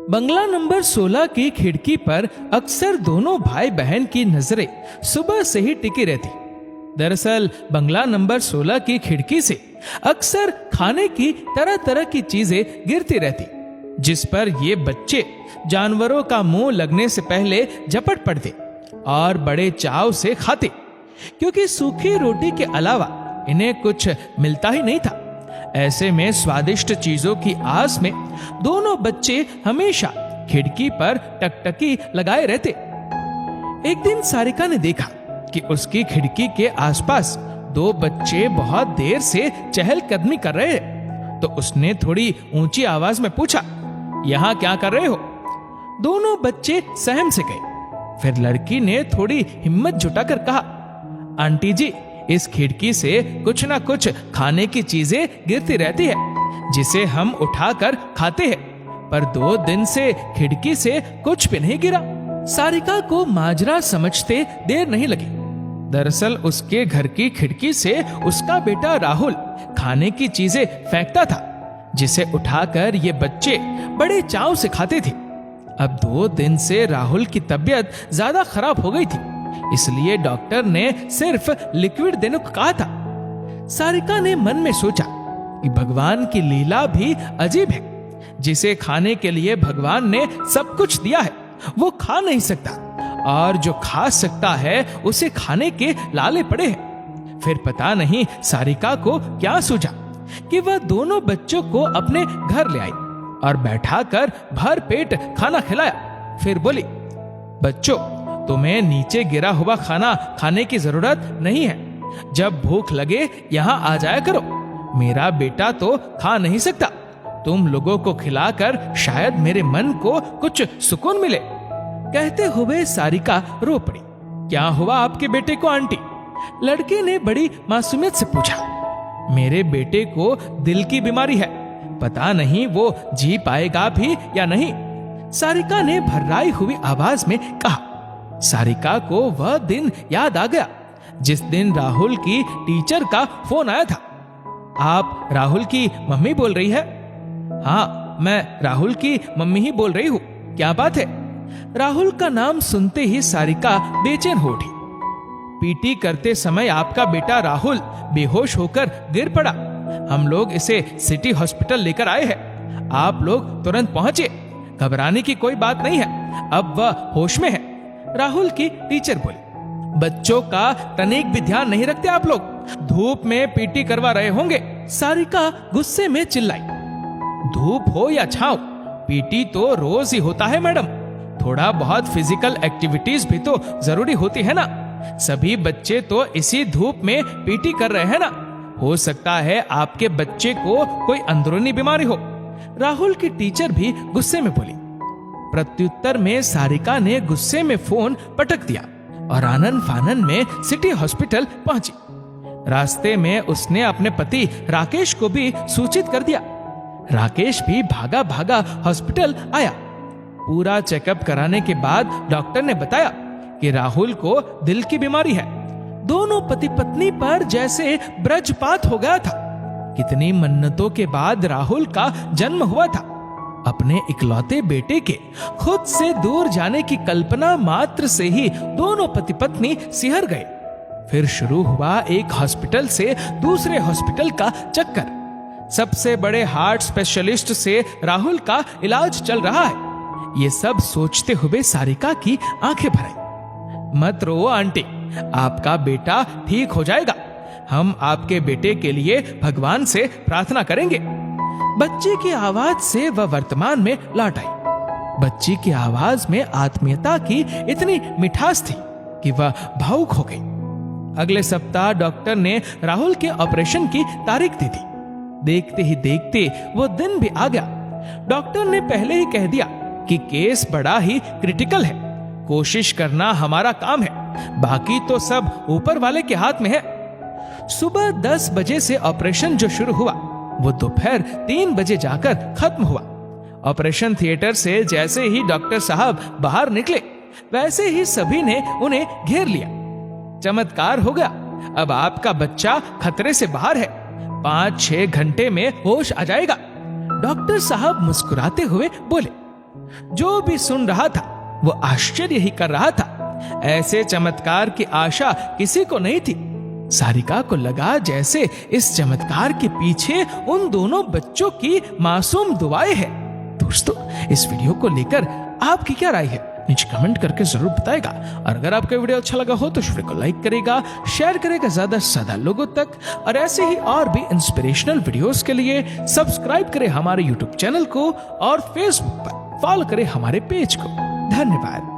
बंगला number 16 की खिड़की पर अक्सर दोनों भाई बहन की नजरें सुबह से ही टिकी रहती। दरअसल बंगला नंबर 16 की खिड़की से अक्सर खाने की तरह तरह की चीजें गिरती रहती, जिस पर ये बच्चे जानवरों का मुंह लगने से पहले झपट पड़ते और बड़े चाव से खाते, क्योंकि सूखी रोटी के अलावा इन्हें कुछ मिलता ही नहीं था। ऐसे में स्वादिष्ट चीजों की आस में दोनों बच्चे हमेशा खिड़की पर टकटकी लगाए रहते। एक दिन सारिका ने देखा कि उसकी खिड़की के आसपास दो बच्चे बहुत देर से चहलकदमी कर रहे हैं, तो उसने थोड़ी ऊंची आवाज में पूछा, यहाँ क्या कर रहे हो? दोनों बच्चे सहम से गए। फिर लड़की ने थोड़ी हिम्मत जुटाकर कहा, आंटी जी, इस खिड़की से कुछ ना कुछ खाने की चीजें गिरती रहती है, जिसे हम उठाकर खाते हैं, पर 2 दिन से खिड़की से कुछ भी नहीं गिरा। सारिका को माजरा समझते देर नहीं लगी। दरअसल उसके घर की खिड़की से उसका बेटा राहुल खाने की चीजें फेंकता था, जिसे उठाकर ये बच्चे बड़े चाव से खाते थे। अब 2 दिन से राहुल की तबीयत ज्यादा खराब हो गई थी, इसलिए डॉक्टर ने सिर्फ लिक्विड देने को कहा था। सारिका ने मन में सोचा कि भगवान की लीला भी अजीब है। जिसे खाने के लिए भगवान ने सब कुछ दिया है, वो खा नहीं सकता, और जो खा सकता है उसे खाने के लाले पड़े हैं। फिर पता नहीं सारिका को क्या सूझा कि वह दोनों बच्चों को अपने घर ले आई और बैठाकर भर पेट खाना खिलाया। फिर बोली, बच्चों, तुम्हें नीचे गिरा हुआ खाना खाने की जरूरत नहीं है। जब भूख लगे यहाँ आ जाया करो। मेरा बेटा तो खा नहीं सकता, तुम लोगों को खिलाकर शायद मेरे मन को कुछ सुकून मिले। कहते हुए सारिका रो पड़ी। क्या हुआ आपके बेटे को आंटी? लड़के ने बड़ी मासूमियत से पूछा। मेरे बेटे को दिल की बीमारी है, पता नहीं वो जी पाएगा भी या नहीं, सारिका ने भर्राई हुई आवाज में कहा। सारिका को वह दिन याद आ गया जिस दिन राहुल की टीचर का फोन आया था। आप राहुल की मम्मी बोल रही है? हाँ, मैं राहुल की मम्मी ही बोल रही हूँ। क्या बात है? राहुल का नाम सुनते ही सारिका बेचैन हो उठी। पीटी करते समय आपका बेटा राहुल बेहोश होकर गिर पड़ा। हम लोग इसे सिटी हॉस्पिटल लेकर आए हैं। आप लोग तुरंत पहुंचे। घबराने की कोई बात नहीं है, अब वह होश में है, राहुल की टीचर बोली। बच्चों का तनिक भी ध्यान नहीं रखते आप लोग? धूप में पीटी करवा रहे होंगे, सारिका गुस्से में चिल्लाई। धूप हो या छांव, पीटी तो रोज ही होता है मैडम। थोड़ा बहुत फिजिकल एक्टिविटीज भी तो जरूरी होती है ना। सभी बच्चे तो इसी धूप में पीटी कर रहे हैं ना। हो सकता है आपके बच्चे को कोई अंदरूनी बीमारी हो, राहुल की टीचर भी गुस्से में बोली। प्रत्युत्तर में सारिका ने गुस्से में फोन पटक दिया और आनन फानन में सिटी हॉस्पिटल पहुंची। रास्ते में उसने अपने पति राकेश को भी सूचित कर दिया। राकेश भी भागा भागा हॉस्पिटल आया। पूरा चेकअप कराने के बाद डॉक्टर ने बताया कि राहुल को दिल की बीमारी है। दोनों पति पत्नी पर जैसे ब्रजपात हो गया था। कितनी मन्नतों के बाद राहुल का जन्म हुआ था। अपने इकलौते बेटे के खुद से दूर जाने की कल्पना मात्र से ही दोनों पति पत्नी सिहर गए। फिर शुरू हुआ एक हॉस्पिटल से दूसरे हॉस्पिटल का चक्कर। सबसे बड़े हार्ट स्पेशलिस्ट से राहुल का इलाज चल रहा है। ये सब सोचते हुए सारिका की आंखें भर आई। मत रो आंटी, आपका बेटा ठीक हो जाएगा। हम आपके बेटे के लिए भगवान से प्रार्थना करेंगे। बच्चे की आवाज से वह वर्तमान में लौट आई। बच्ची की आवाज में आत्मीयता की इतनी मिठास थी कि वह भावुक हो गई। अगले सप्ताह डॉक्टर ने राहुल के ऑपरेशन की तारीख दी थी। देखते ही देखते वो दिन भी आ गया। डॉक्टर ने पहले ही कह दिया कि केस बड़ा ही क्रिटिकल है। कोशिश करना हमारा काम है, बाकी तो सब ऊपर वाले के हाथ में है। सुबह 10 बजे से ऑपरेशन जो शुरू हुआ वो दोपहर 3 बजे जाकर खत्म हुआ। ऑपरेशन थिएटर से जैसे ही डॉक्टर साहब बाहर निकले, वैसे ही सभी ने उन्हें घेर लिया। चमत्कार हो गया, अब आपका बच्चा खतरे से बाहर है। 5-6 घंटे में होश आ जाएगा। डॉक्टर साहब मुस्कुराते हुए बोले। जो भी सुन रहा था वो आश्चर्य ही कर रहा था। ऐसे चमत्कार की आशा किसी को नहीं थी। सारिका को लगा जैसे इस चमत्कार के पीछे उन दोनों बच्चों की मासूम दुआएं हैं। दोस्तों, इस वीडियो को लेकर आपकी क्या राय है नीचे कमेंट करके जरूर बताएगा। और अगर आपको वीडियो अच्छा लगा हो तो इस वीडियो को लाइक करेगा, शेयर करेगा ज्यादा से ज्यादा लोगों तक। और ऐसे ही और भी इंस्पिरेशनल वीडियोस के लिए सब्सक्राइब करें हमारे यूट्यूब चैनल को और फेसबुक पर फॉलो करें हमारे पेज को। धन्यवाद।